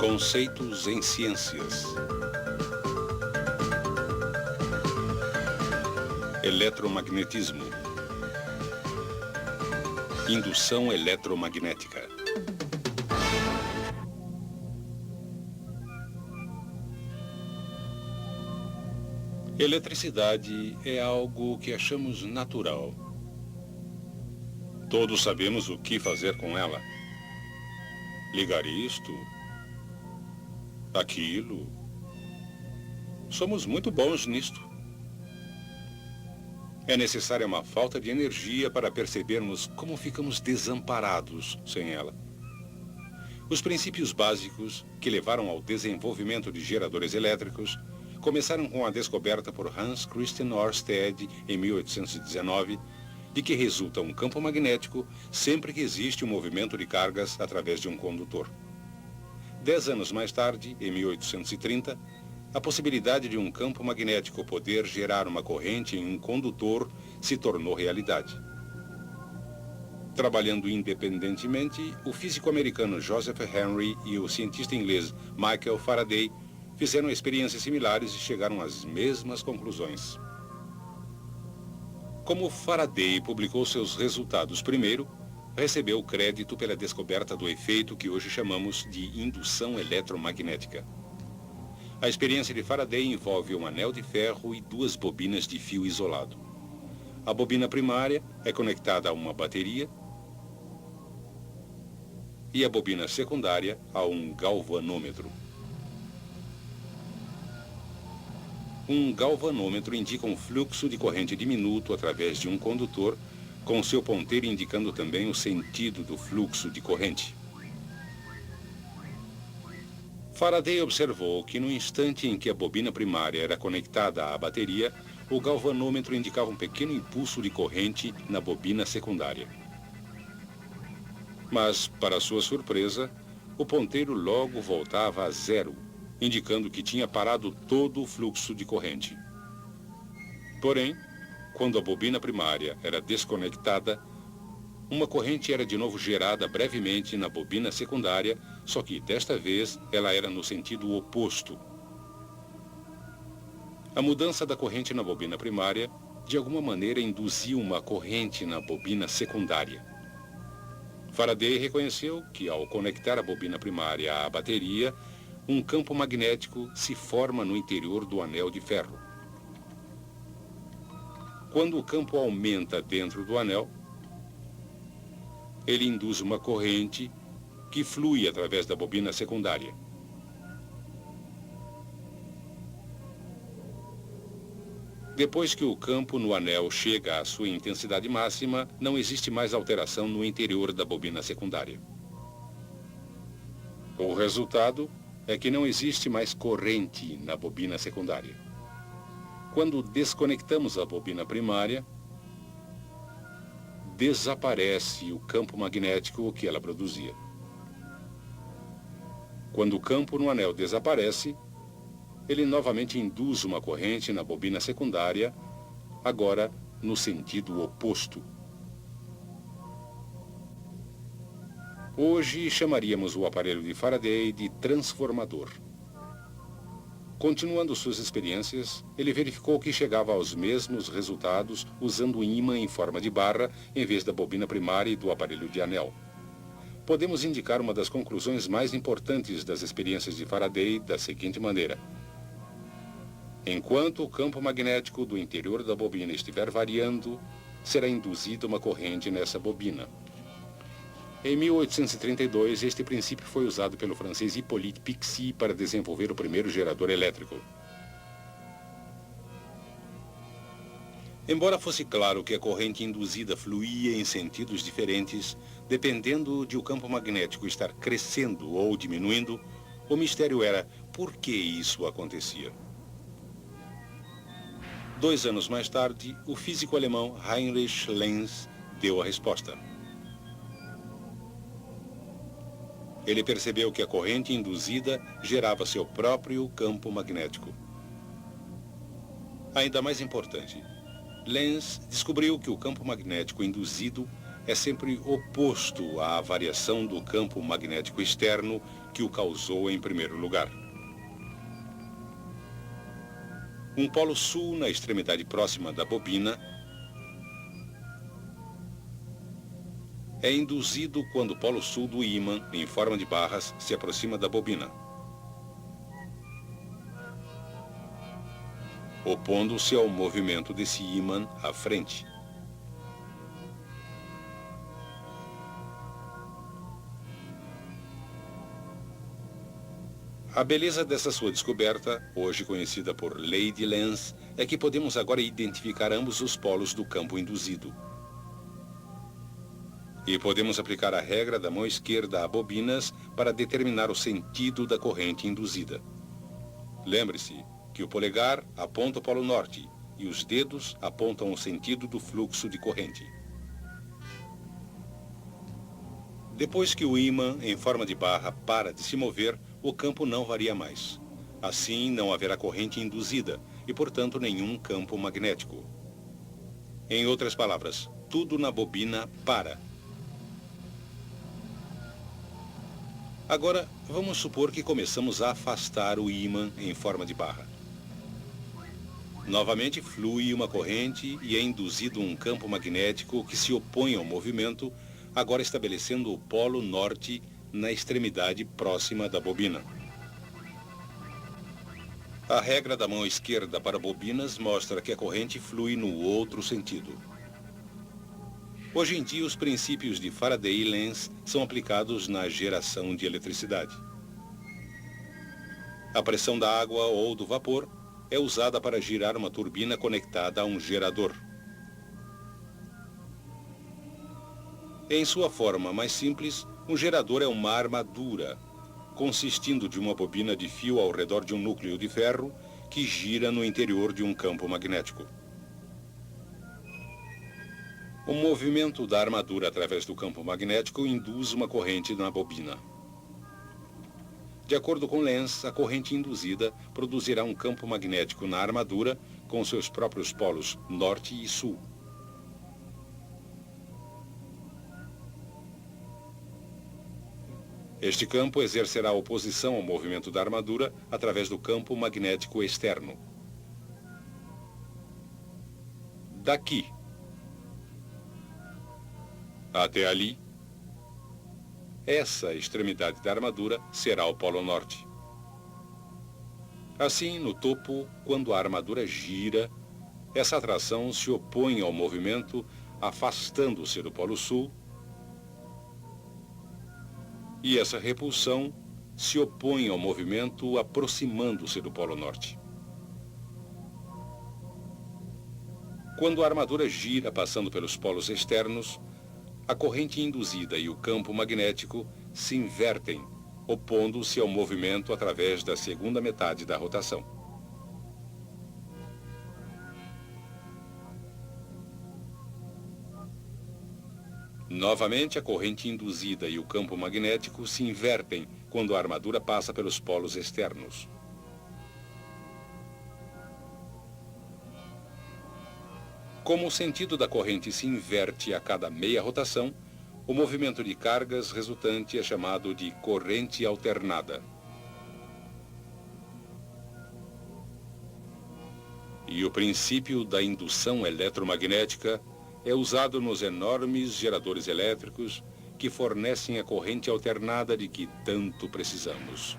Conceitos em ciências. Eletromagnetismo. Indução eletromagnética. Eletricidade é algo que achamos natural. Todos sabemos o que fazer com ela. Ligar isto, aquilo. Somos muito bons nisto. É necessária uma falta de energia para percebermos como ficamos desamparados sem ela. Os princípios básicos que levaram ao desenvolvimento de geradores elétricos começaram com a descoberta por Hans Christian Ørsted em 1819, de que resulta um campo magnético sempre que existe um movimento de cargas através de um condutor. 10 anos mais tarde, em 1830, a possibilidade de um campo magnético poder gerar uma corrente em um condutor se tornou realidade. Trabalhando independentemente, o físico americano Joseph Henry e o cientista inglês Michael Faraday fizeram experiências similares e chegaram às mesmas conclusões. Como Faraday publicou seus resultados primeiro, recebeu crédito pela descoberta do efeito que hoje chamamos de indução eletromagnética. A experiência de Faraday envolve um anel de ferro e 2 bobinas de fio isolado. A bobina primária é conectada a uma bateria e a bobina secundária a um galvanômetro. Um galvanômetro indica um fluxo de corrente diminuto através de um condutor, com seu ponteiro indicando também o sentido do fluxo de corrente. Faraday observou que no instante em que a bobina primária era conectada à bateria, o galvanômetro indicava um pequeno impulso de corrente na bobina secundária. Mas, para sua surpresa, o ponteiro logo voltava a zero, indicando que tinha parado todo o fluxo de corrente. Porém, quando a bobina primária era desconectada, uma corrente era de novo gerada brevemente na bobina secundária, só que desta vez ela era no sentido oposto. A mudança da corrente na bobina primária, de alguma maneira, induziu uma corrente na bobina secundária. Faraday reconheceu que, ao conectar a bobina primária à bateria, um campo magnético se forma no interior do anel de ferro. Quando o campo aumenta dentro do anel, ele induz uma corrente que flui através da bobina secundária. Depois que o campo no anel chega à sua intensidade máxima, não existe mais alteração no interior da bobina secundária. O resultado é que não existe mais corrente na bobina secundária. Quando desconectamos a bobina primária, desaparece o campo magnético que ela produzia. Quando o campo no anel desaparece, ele novamente induz uma corrente na bobina secundária, agora no sentido oposto. Hoje chamaríamos o aparelho de Faraday de transformador. Continuando suas experiências, ele verificou que chegava aos mesmos resultados usando um ímã em forma de barra em vez da bobina primária e do aparelho de anel. Podemos indicar uma das conclusões mais importantes das experiências de Faraday da seguinte maneira: enquanto o campo magnético do interior da bobina estiver variando, será induzida uma corrente nessa bobina. Em 1832, este princípio foi usado pelo francês Hippolyte Pixii para desenvolver o primeiro gerador elétrico. Embora fosse claro que a corrente induzida fluía em sentidos diferentes, dependendo de o campo magnético estar crescendo ou diminuindo, o mistério era por que isso acontecia. 2 anos mais tarde, o físico alemão Heinrich Lenz deu a resposta. Ele percebeu que a corrente induzida gerava seu próprio campo magnético. Ainda mais importante, Lenz descobriu que o campo magnético induzido é sempre oposto à variação do campo magnético externo que o causou em primeiro lugar. Um polo sul na extremidade próxima da bobina é induzido quando o polo sul do ímã, em forma de barras, se aproxima da bobina, opondo-se ao movimento desse ímã à frente. A beleza dessa sua descoberta, hoje conhecida por Lei de Lenz, é que podemos agora identificar ambos os polos do campo induzido. E podemos aplicar a regra da mão esquerda a bobinas para determinar o sentido da corrente induzida. Lembre-se que o polegar aponta o polo norte e os dedos apontam o sentido do fluxo de corrente. Depois que o ímã, em forma de barra, para de se mover, o campo não varia mais. Assim, não haverá corrente induzida e, portanto, nenhum campo magnético. Em outras palavras, tudo na bobina para. Agora, vamos supor que começamos a afastar o ímã em forma de barra. Novamente flui uma corrente e é induzido um campo magnético que se opõe ao movimento, agora estabelecendo o polo norte na extremidade próxima da bobina. A regra da mão esquerda para bobinas mostra que a corrente flui no outro sentido. Hoje em dia, os princípios de Faraday e Lenz são aplicados na geração de eletricidade. A pressão da água ou do vapor é usada para girar uma turbina conectada a um gerador. Em sua forma mais simples, um gerador é uma armadura, consistindo de uma bobina de fio ao redor de um núcleo de ferro que gira no interior de um campo magnético. O movimento da armadura através do campo magnético induz uma corrente na bobina. De acordo com Lenz, a corrente induzida produzirá um campo magnético na armadura com seus próprios polos norte e sul. Este campo exercerá oposição ao movimento da armadura através do campo magnético externo. Daqui até ali, essa extremidade da armadura será o polo norte. Assim, no topo, quando a armadura gira, essa atração se opõe ao movimento, afastando-se do polo sul, e essa repulsão se opõe ao movimento, aproximando-se do polo norte. Quando a armadura gira passando pelos polos externos, a corrente induzida e o campo magnético se invertem, opondo-se ao movimento através da segunda metade da rotação. Novamente, a corrente induzida e o campo magnético se invertem quando a armadura passa pelos polos externos. Como o sentido da corrente se inverte a cada meia rotação, o movimento de cargas resultante é chamado de corrente alternada. E o princípio da indução eletromagnética é usado nos enormes geradores elétricos que fornecem a corrente alternada de que tanto precisamos.